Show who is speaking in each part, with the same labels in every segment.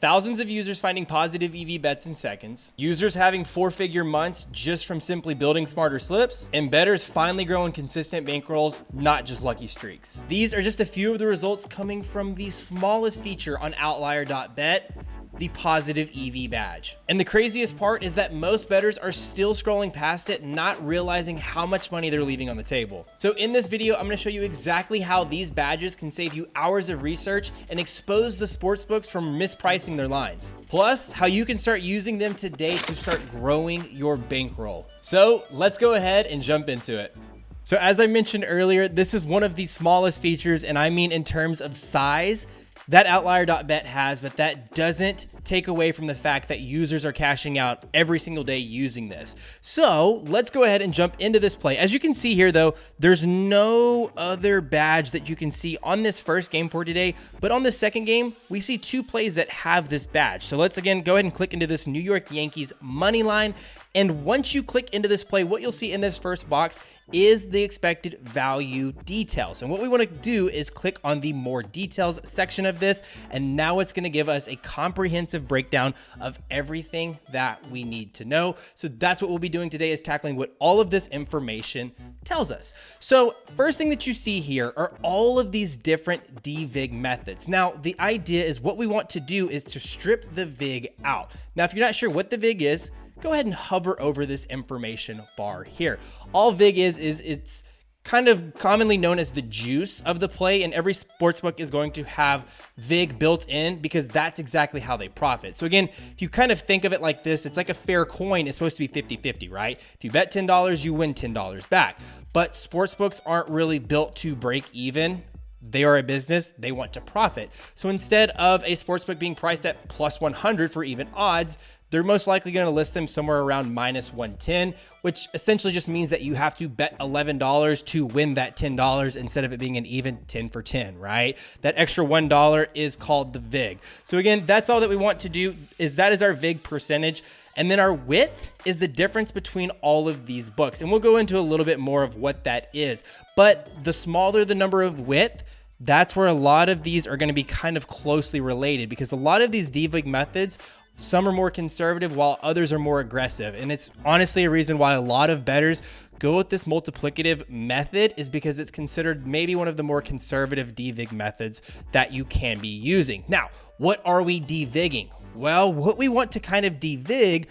Speaker 1: Thousands of users finding positive EV bets in seconds, users having 4-figure months just from simply building smarter slips, and bettors finally growing consistent bankrolls, not just lucky streaks. These are just a few of the results coming from the smallest feature on Outlier.bet, the positive EV badge. And the craziest part is that most bettors are still scrolling past it, not realizing how much money they're leaving on the table. So in this video, I'm gonna show you exactly how these badges can save you hours of research and expose the sportsbooks from mispricing their lines. Plus, how you can start using them today to start growing your bankroll. So let's go ahead and jump into it. So as I mentioned earlier, this is one of the smallest features, and I mean in terms of size, that Outlier.bet has, but that doesn't take away from the fact that users are cashing out every single day using this. So let's go ahead and jump into this play. As you can see here though, there's no other badge that you can see on this first game for today, but on the second game, we see two plays that have this badge. So let's again go ahead and click into this New York Yankees money line. And once you click into this play, what you'll see in this first box is the expected value details. And what we want to do is click on the more details section of this. And now it's going to give us a comprehensive breakdown of everything that we need to know. So that's what we'll be doing today, is tackling what all of this information tells us. So first thing that you see here are all of these different DVIG methods. Now, the idea is what we want to do is to strip the VIG out. Now, if you're not sure what the VIG is, go ahead and hover over this information bar here. All VIG is it's kind of commonly known as the juice of the play, and every sportsbook is going to have VIG built in because that's exactly how they profit. So again, if you kind of think of it like this, it's like a fair coin is supposed to be 50-50, right? If you bet $10, you win $10 back. But sportsbooks aren't really built to break even. They are a business, they want to profit. So instead of a sportsbook being priced at plus 100 for even odds, they're most likely going to list them somewhere around minus 110, which essentially just means that you have to bet $11 to win that $10 instead of it being an even 10 for 10, right? That extra $1 is called the VIG. So again, that's all that we want to do, is that is our VIG percentage. And then our width is the difference between all of these books. And we'll go into a little bit more of what that is. But the smaller the number of width, that's where a lot of these are going to be kind of closely related, because a lot of these DVIG methods, some are more conservative while others are more aggressive. And it's honestly a reason why a lot of bettors go with this multiplicative method, is because it's considered maybe one of the more conservative DVIG methods that you can be using. Now, what are we DVIGing? Well, what we want to kind of DVIG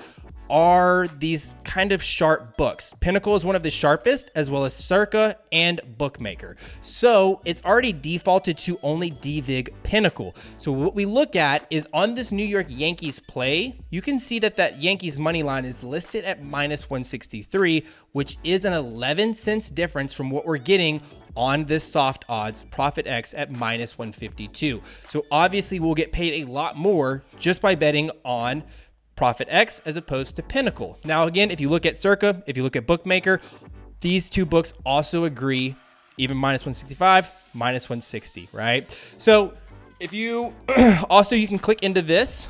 Speaker 1: are these kind of sharp books. Pinnacle is one of the sharpest, as well as Circa and Bookmaker. So it's already defaulted to only DVIG Pinnacle. So what we look at is on this New York Yankees play, you can see that that Yankees money line is listed at minus 163, which is an 11 cents difference from what we're getting on this soft odds Profit X at minus 152. So obviously we'll get paid a lot more just by betting on Profit X as opposed to Pinnacle. Now, again, if you look at Circa, if you look at Bookmaker, these two books also agree, even minus 165, minus 160, right? So if you also, you can click into this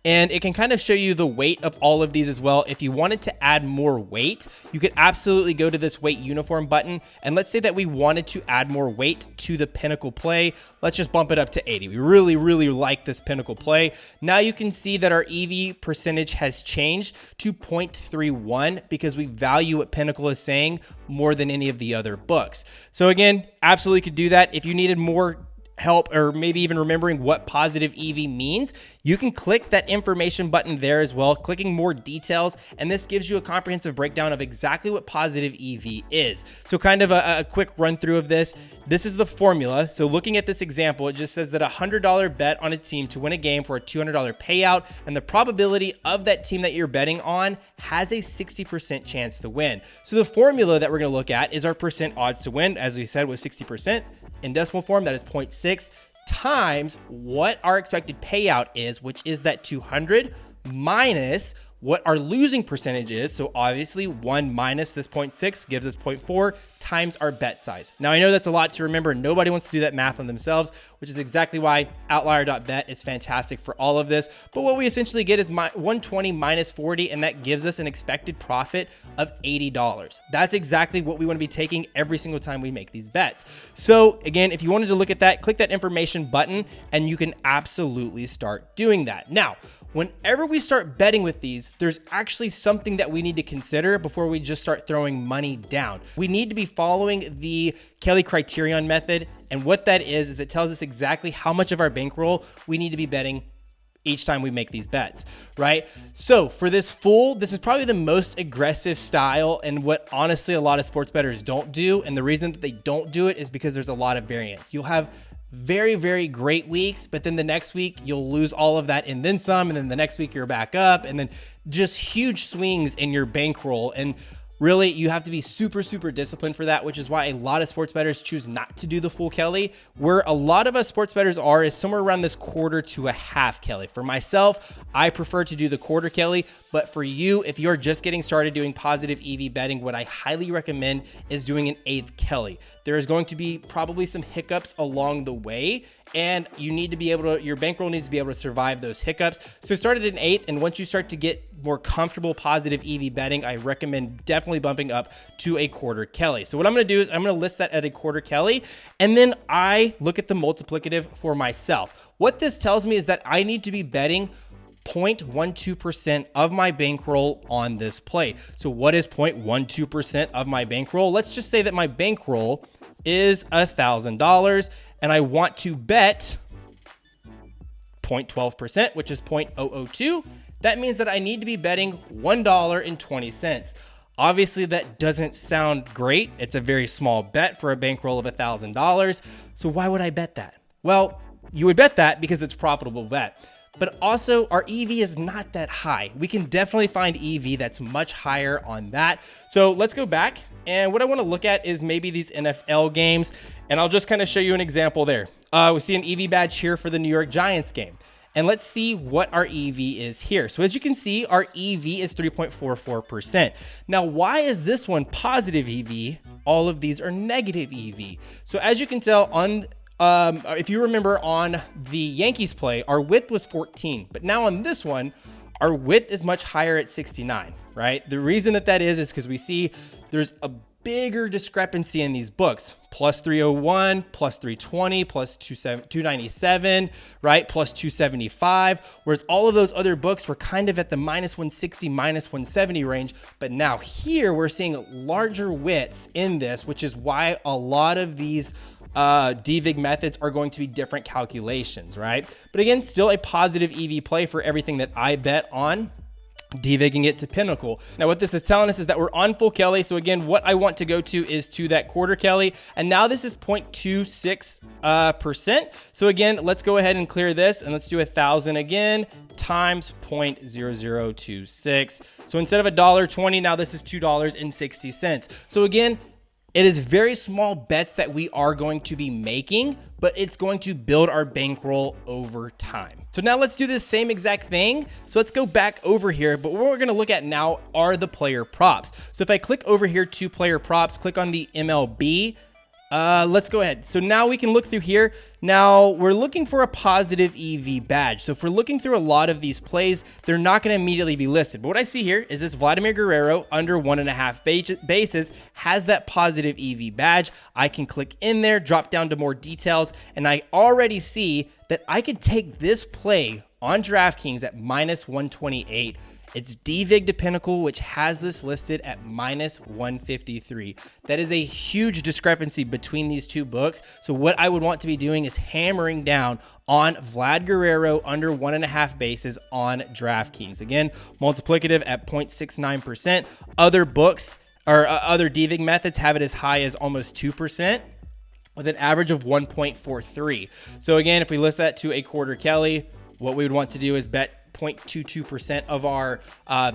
Speaker 1: and it can kind of show you the weight of all of these as well. If you wanted to add more weight, you could absolutely go to this weight uniform button. And let's say that we wanted to add more weight to the Pinnacle play. Let's just bump it up to 80. We really, really like this Pinnacle play. Now you can see that our EV percentage has changed to 0.31 because we value what Pinnacle is saying more than any of the other books. So again, absolutely could do that. If you needed more help, or maybe even remembering what positive EV means, you can click that information button there as well, clicking more details, and this gives you a comprehensive breakdown of exactly what positive EV is. So kind of a quick run through of this. This is the formula. So looking at this example, it just says that a $100 bet on a team to win a game for a $200 payout, and the probability of that team that you're betting on has a 60% chance to win. So the formula that we're going to look at is our percent odds to win, as we said, was 60%. In decimal form, that is 0.6 times what our expected payout is, which is that 200 minus what our losing percentage is. So obviously 1 minus this 0.6 gives us 0.4 times our bet size. Now, I know that's a lot to remember. Nobody wants to do that math on themselves, which is exactly why Outlier.bet is fantastic for all of this. But what we essentially get is 120 minus 40, and that gives us an expected profit of $80. That's exactly what we want to be taking every single time we make these bets. So again, if you wanted to look at that, click that information button and you can absolutely start doing that. Now, whenever we start betting with these, there's actually something that we need to consider before we just start throwing money down. We need to be following the Kelly criterion method. And what that is it tells us exactly how much of our bankroll we need to be betting each time we make these bets, right? So for this is probably the most aggressive style and what honestly a lot of sports bettors don't do. And the reason that they don't do it is because there's a lot of variance. You'll have very, very great weeks, but then the next week you'll lose all of that and then some, and then the next week you're back up, and then just huge swings in your bankroll. And really, you have to be super, super disciplined for that, which is why a lot of sports bettors choose not to do the full Kelly. Where a lot of us sports bettors are is somewhere around this quarter to a half Kelly. For myself, I prefer to do the quarter Kelly, but for you, if you're just getting started doing positive EV betting, what I highly recommend is doing an eighth Kelly. There is going to be probably some hiccups along the way, and you need to be able to, your bankroll needs to be able to survive those hiccups. So start at an eighth, and once you start to get more comfortable positive EV betting, I recommend definitely bumping up to a quarter Kelly. So what I'm gonna do is I'm gonna list that at a quarter Kelly, and then I look at the multiplicative for myself. What this tells me is that I need to be betting 0.12% of my bankroll on this play. So what is 0.12% of my bankroll? Let's just say that my bankroll is $1,000 and I want to bet 0.12%, which is 0.002. That means that I need to be betting $1.20. Obviously, that doesn't sound great. It's a very small bet for a bankroll of $1,000. So why would I bet that? Well, you would bet that because it's a profitable bet. But also, our EV is not that high. We can definitely find EV that's much higher on that. So let's go back. And what I want to look at is maybe these NFL games. And I'll just kind of show you an example there. We see an EV badge here for the New York Giants game. And let's see what our EV is here. So as you can see, our EV is 3.44%. Now, why is this one positive EV? All of these are negative EV. So as you can tell on if you remember on the Yankees play, our width was 14, but now on this one, our width is much higher at 69, right? The reason that is because we see there's a bigger discrepancy in these books, plus 301, plus 320, plus 297, right? Plus 275, whereas all of those other books were kind of at the minus 160, minus 170 range. But now here we're seeing larger widths in this, which is why a lot of these DVIG methods are going to be different calculations, right? But again, still a positive EV play for everything that I bet on. DVIGing it to pinnacle. Now what this is telling us is that we're on full Kelly. So again, what I want to go to is to that quarter Kelly. And now this is 0.26%. So again, let's go ahead and clear this and let's do 1,000 again times 0.0026. So instead of $1.20, now this is $2.60. So again, it is very small bets that we are going to be making, but it's going to build our bankroll over time. So now let's do this same exact thing. So let's go back over here, but what we're gonna look at now are the player props. So if I click over here to player props, click on the MLB, let's go ahead. So now we can look through here. Now we're looking for a positive EV badge. So if we're looking through a lot of these plays, they're not going to immediately be listed. But what I see here is this Vladimir Guerrero under 1.5 bases has that positive EV badge. I can click in there, drop down to more details, and I already see that I could take this play on DraftKings at minus 128. It's DVIG to Pinnacle, which has this listed at minus 153. That is a huge discrepancy between these two books. So what I would want to be doing is hammering down on Vlad Guerrero under 1.5 bases on DraftKings. Again, multiplicative at 0.69%. Other books or other DVIG methods have it as high as almost 2%. With an average of 1.43. So again, if we list that to a quarter Kelly, what we would want to do is bet 0.22% of our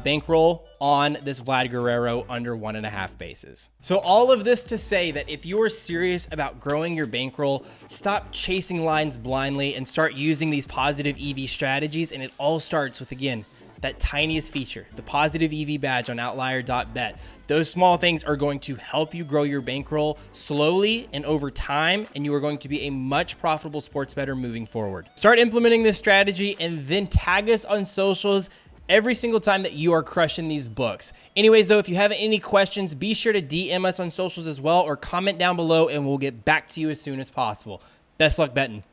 Speaker 1: bankroll on this Vlad Guerrero under 1.5 bases. So all of this to say that if you are serious about growing your bankroll, stop chasing lines blindly and start using these positive EV strategies. And it all starts with, again, that tiniest feature, the positive EV badge on outlier.bet. Those small things are going to help you grow your bankroll slowly and over time, and you are going to be a much profitable sports bettor moving forward. Start implementing this strategy and then tag us on socials every single time that you are crushing these books. Anyways, though, if you have any questions, be sure to DM us on socials as well or comment down below and we'll get back to you as soon as possible. Best luck betting.